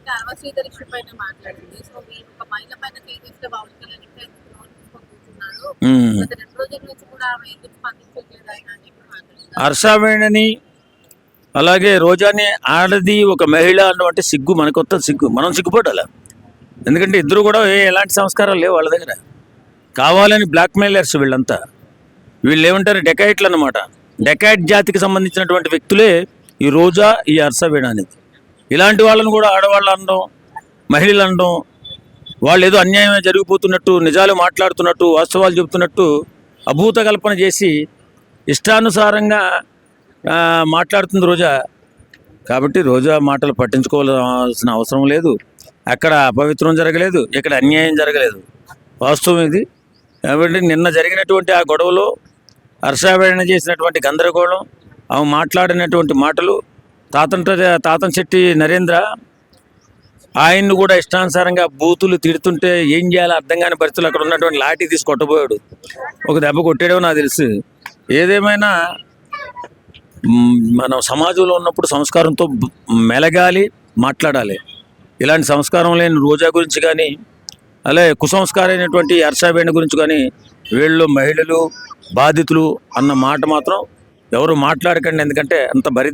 అంటే అరవసీదర్ ఇష్యూ పైన మాట్లాడింది. సో మీరు ఒక మహిళ పైన చేస్తే బాగుంటుంది ఇంకా కూర్చున్నారు. గత 2 రోజుల నుంచి కూడా ఆమె ఎందుకు స్పందించట్లేదు ఆయన అని చెప్పి మాట్లాడుతున్నారు. హర్షవేణిని అలాగే రోజాని ఆడది ఒక మహిళ అంటే సిగ్గు, మనకొత్త సిగ్గు, మనం సిగ్గుపడాలి. ఎందుకంటే ఇద్దరు కూడా ఎలాంటి సంస్కారాలు లేవు వాళ్ళ దగ్గర. కావాలని బ్లాక్మెయిలర్స్ వీళ్ళంతా. వీళ్ళు ఏమంటారు, డెకాయిట్లు అన్నమాట. డెకాయిట్ జాతికి సంబంధించినటువంటి వ్యక్తులే ఈ రోజా, ఈ హర్షవేణ అనేది. ఇలాంటి వాళ్ళని కూడా ఆడవాళ్ళు అనడం, మహిళలు అనడం, వాళ్ళు ఏదో అన్యాయమే జరిగిపోతున్నట్టు, నిజాలు మాట్లాడుతున్నట్టు, వాస్తవాలు చెబుతున్నట్టు అభూత కల్పన చేసి ఇష్టానుసారంగా మాట్లాడుతుంది రోజా. కాబట్టి రోజా మాటలు పట్టించుకోవాల్సిన అవసరం లేదు. అక్కడ అపవిత్రం జరగలేదు, ఇక్కడ అన్యాయం జరగలేదు, వాస్తవం ఇది. కాబట్టి నిన్న జరిగినటువంటి ఆ గొడవలో హర్షవేణ చేసినటువంటి గందరగోళం, ఆమె మాట్లాడినటువంటి మాటలు, తాతంశెట్టి నరేంద్ర ఆయన్ని కూడా ఇష్టానుసారంగా బూతులు తిడుతుంటే ఏం చేయాలో అర్థం కాని పరిస్థితులు అక్కడ ఉన్నటువంటి లాఠీ తీసి కొట్టబోయాడు. ఒక దెబ్బ కొట్టాడో నాకు తెలుసు. ఏదేమైనా మనం సమాజంలో ఉన్నప్పుడు సంస్కారంతో మెలగాలి, మాట్లాడాలి. ఇలాంటి సంస్కారం లేని రోజా గురించి కానీ, అలాగే కుసంస్కారైనటువంటి హర్షవేణ గురించి కానీ, వీళ్ళు మహిళలు బాధితులు అన్న మాట మాత్రం ఎవరు మాట్లాడకండి. ఎందుకంటే అంత బరి